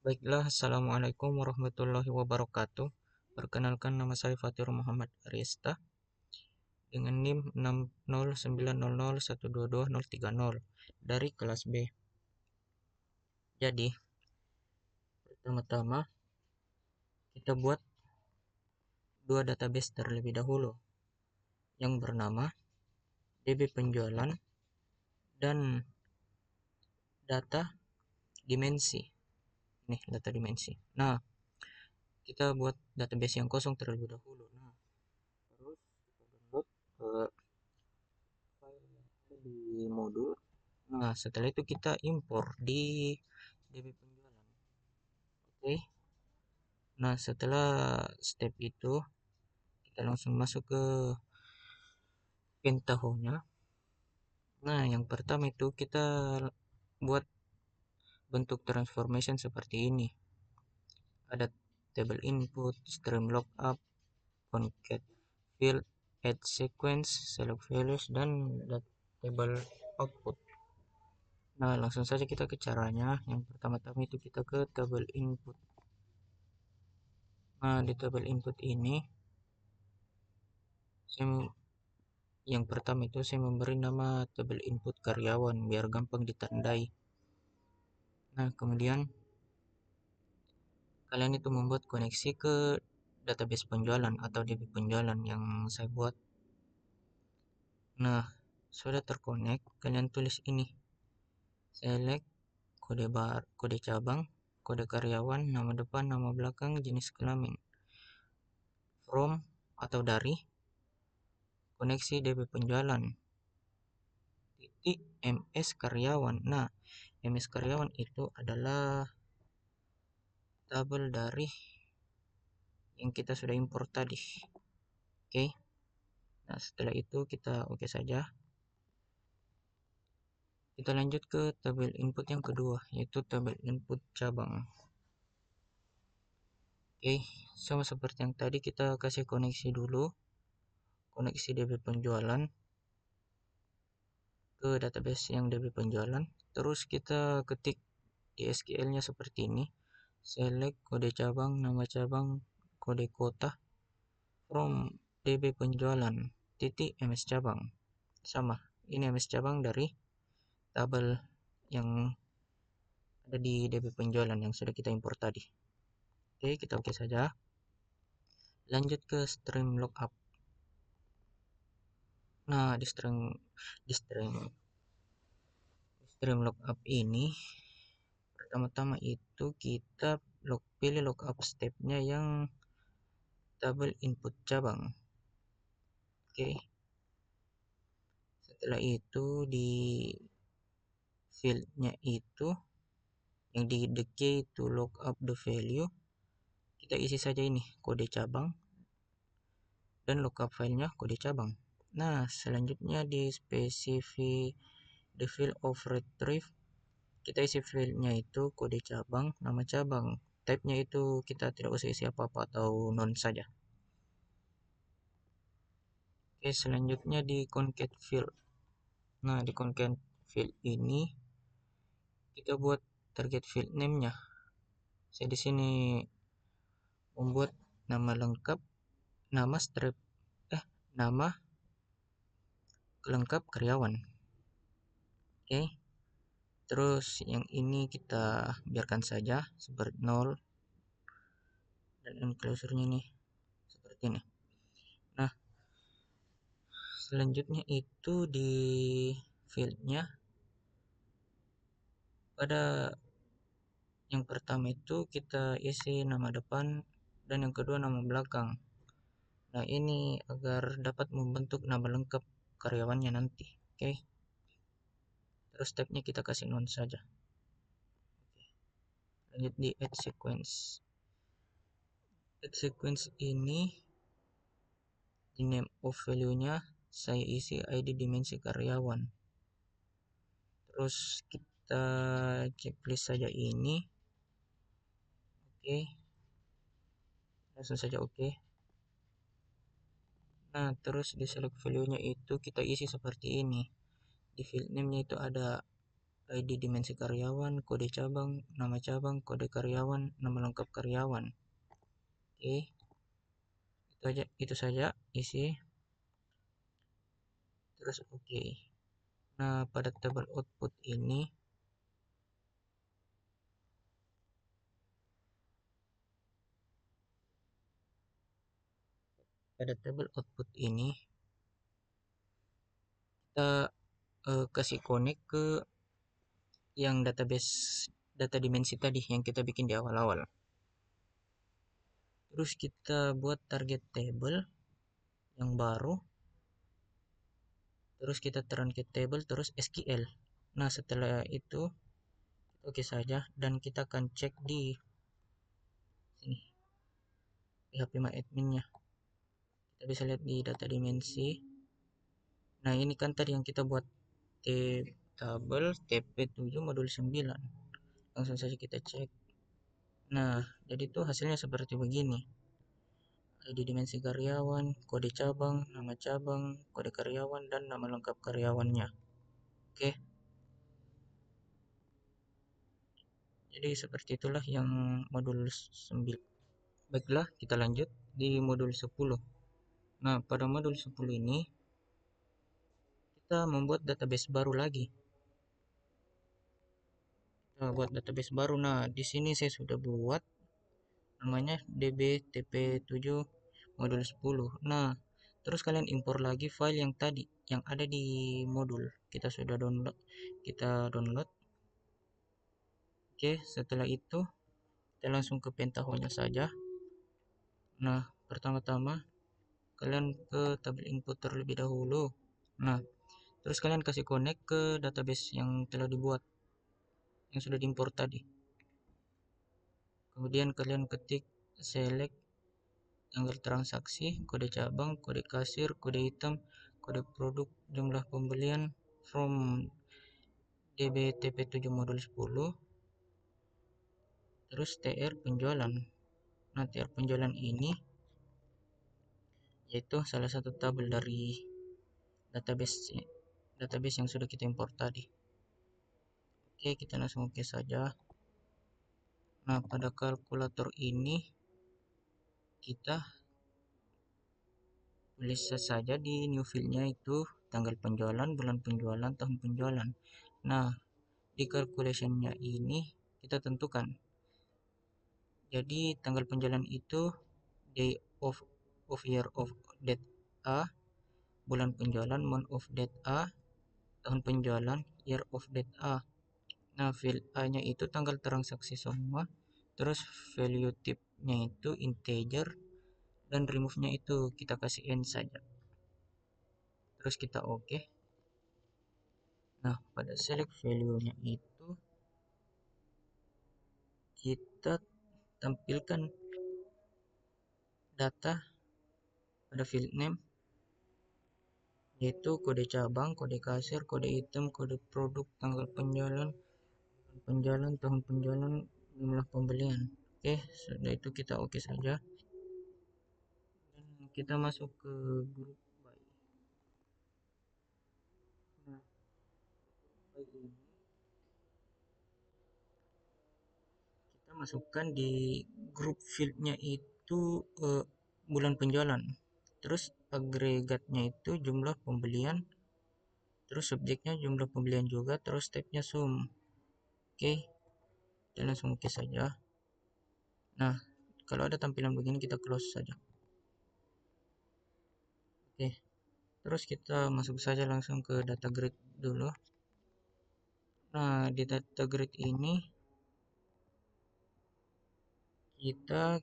Baiklah, Assalamualaikum warahmatullahi wabarakatuh. Perkenalkan, nama saya Fatir Muhammad Arista dengan NIM 60900122030 dari kelas B. Jadi, pertama-tama kita buat dua database terlebih dahulu yang bernama DB penjualan dan data dimensi. Nih, data dimensi. Nah, kita buat database yang kosong terlebih dahulu. Nah, terus kita download file di modul. Nah, setelah itu kita impor di DB penjualan. Oke. Nah, setelah step itu kita langsung masuk ke pentahonya. Nah, yang pertama itu kita buat bentuk transformation seperti ini. Ada table input, stream lookup, concat field, add sequence, select values, dan table output. Nah, langsung saja kita ke caranya. Yang pertama-tama itu kita ke table input. Nah, di table input ini yang pertama itu saya memberi nama tabel input karyawan biar gampang ditandai. Nah, kemudian kalian itu membuat koneksi ke database penjualan atau DB penjualan yang saya buat. Nah, sudah terkonek, kalian tulis ini. Select kode cabang, kode karyawan, nama depan, nama belakang, jenis kelamin. From atau dari koneksi DB penjualan. Titik MS karyawan. Nah, MS karyawan itu adalah tabel dari yang kita sudah import tadi. Oke. Nah, setelah itu kita oke saja. Kita lanjut ke tabel input yang kedua, yaitu tabel input cabang. Oke, sama seperti yang tadi kita kasih koneksi dulu. Koneksi DB penjualan ke database yang DB penjualan. Terus kita ketik di SQL-nya seperti ini. Select kode cabang, nama cabang, kode kota from DB penjualan titik MS cabang. Sama, ini MS cabang dari tabel yang ada di DB penjualan yang sudah kita import tadi. Oke, kita oke saja. Lanjut ke stream lookup. Nah, di stream lookup ini pertama-tama itu kita pilih lookup stepnya yang tabel input cabang. Oke. Setelah itu di fieldnya itu yang di the key to lookup the value kita isi saja ini kode cabang dan lookup filenya kode cabang. Nah, selanjutnya di specify the field of retrieve kita isi filenya itu kode cabang, nama cabang. Type-nya itu kita tidak usah isi apa-apa atau non saja. Oke, selanjutnya di concat field. Nah, di concat field ini kita buat target field name-nya. Saya di sini membuat nama lengkap, nama strip, nama lengkap karyawan. Oke. Terus yang ini kita biarkan saja seperti 0 dan enclosure-nya ini seperti ini. Nah, selanjutnya itu di field-nya pada yang pertama itu kita isi nama depan dan yang kedua nama belakang. Nah, ini agar dapat membentuk nama lengkap karyawannya nanti. Oke. Terus tag-nya kita kasih non saja. Oke. Lanjut di add sequence. Add sequence ini di name of value-nya saya isi ID dimensi karyawan. Terus kita checklist saja ini. Oke. Langsung saja oke. Nah, terus di select value-nya itu kita isi seperti ini. Di field name-nya itu ada ID dimensi karyawan, kode cabang, nama cabang, kode karyawan, nama lengkap karyawan. Oke, itu saja isi. Terus oke. Nah, pada tabel output ini kita kasih connect ke yang database data dimensi tadi yang kita bikin di awal-awal. Terus kita buat target table yang baru. Terus kita truncate table terus SQL. Nah, setelah itu oke saja dan kita akan cek di sini di HPMyAdmin-nya. Kita bisa lihat di data dimensi. Nah, ini kan tadi yang kita buat tabel TP7 modul 9. Langsung saja kita cek. Nah, jadi itu hasilnya seperti begini. ID dimensi karyawan, kode cabang, kode karyawan, dan nama lengkap karyawannya. Oke. Jadi seperti itulah yang modul 9. Baiklah, kita lanjut di modul 10. Nah, pada modul 10 ini kita membuat database baru lagi. Kita buat database baru. Nah, di sini saya sudah buat namanya dbtp7 modul 10. Nah, terus kalian impor lagi file yang tadi yang ada di modul. Kita sudah download. Kita download. Oke, setelah itu kita langsung ke pentaho-nya saja. Nah, pertama-tama kalian ke tabel input terlebih dahulu. Nah, terus kalian kasih connect ke database yang telah dibuat, yang sudah diimpor tadi. Kemudian kalian ketik select tanggal transaksi, kode cabang, kode kasir, kode item, kode produk, jumlah pembelian from dbtp7 modul 10, terus tr penjualan. Nah, tr penjualan ini yaitu salah satu tabel dari database database yang sudah kita import tadi. Oke, kita langsung oke saja. Nah, pada kalkulator ini kita tulis saja di new field-nya itu tanggal penjualan, bulan penjualan, tahun penjualan. Nah, di calculation-nya ini kita tentukan. Jadi tanggal penjualan itu day of year of date A, bulan penjualan month of date A, tahun penjualan year of date A. Nah, field A-nya itu tanggal transaksi semua, terus value type-nya itu integer, dan remove-nya itu kita kasih n saja. Terus kita oke. Nah, pada select value-nya itu kita tampilkan data pada field name yaitu kode cabang, kode kasir, kode item, kode produk, tanggal penjualan, tahun penjualan, jumlah pembelian. Oke, sudah itu kita oke saja. Dan kita masuk ke grup buy. Nah, buy ini kita masukkan di grup fieldnya itu bulan penjualan. Terus agregatnya itu jumlah pembelian. Terus subjeknya jumlah pembelian juga. Terus stepnya sum. Oke, kita langsung oke saja. Nah, kalau ada tampilan begini kita close saja. Oke, terus kita masuk saja langsung ke data grid dulu. Nah, di data grid ini kita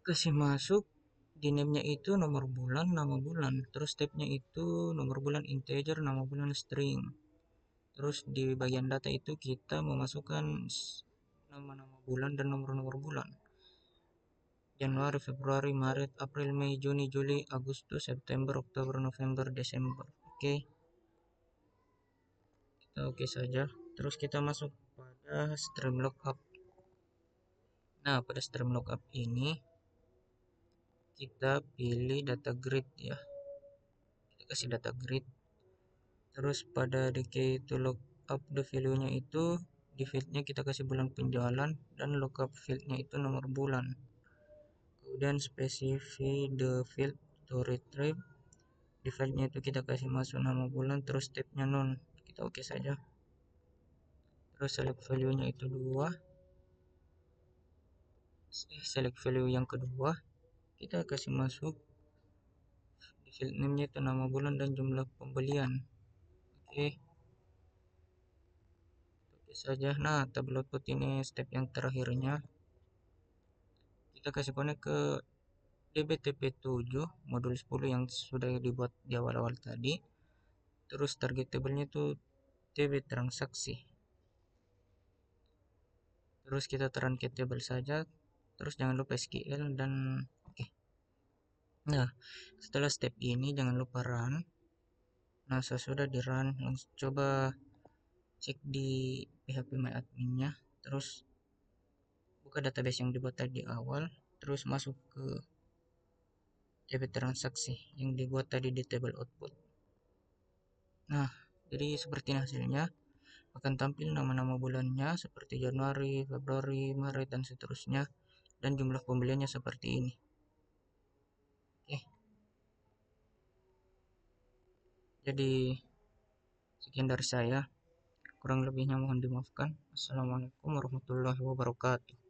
kasih masuk di name-nya itu nomor bulan, nama bulan. Terus step-nya itu nomor bulan integer, nama bulan string. Terus di bagian data itu kita memasukkan nama-nama bulan dan nomor-nomor bulan. Januari, Februari, Maret, April, Mei, Juni, Juli, Agustus, September, Oktober, November, Desember. Oke. Kita oke saja. Terus kita masuk pada stream lookup. Nah, pada stream lookup ini kita pilih data grid ya. Kita kasih data grid. Terus pada decay to log up the value-nya itu di field-nya kita kasih bulan penjualan dan lookup field-nya itu nomor bulan. Kemudian specify the field to retrieve. Di file-nya itu kita kasih masuk nama bulan, terus step-nya none. Kita oke saja. Terus select value-nya itu 2. Select value yang kedua, kita kasih masuk di field name-nya itu nama bulan dan jumlah pembelian. Oke. Oke saja. Nah, tabel output ini step yang terakhirnya. Kita kasih connect ke DBTP7 modul 10 yang sudah dibuat di awal-awal tadi. Terus target table-nya itu TB transaksi. Terus kita ke table saja. Terus jangan lupa SQL dan oke. Nah, setelah step ini jangan lupa run. Nah, sesudah di run, langsung coba cek di PHP My Admin-nya. Terus buka database yang dibuat tadi awal. Terus masuk ke TB transaksi yang dibuat tadi di table output. Nah, jadi seperti ini hasilnya. Akan tampil nama-nama bulannya seperti Januari, Februari, Maret, dan seterusnya. Dan jumlah pembeliannya seperti ini. Oke, jadi sekian dari saya. Kurang lebihnya mohon dimaafkan. Assalamualaikum warahmatullahi wabarakatuh.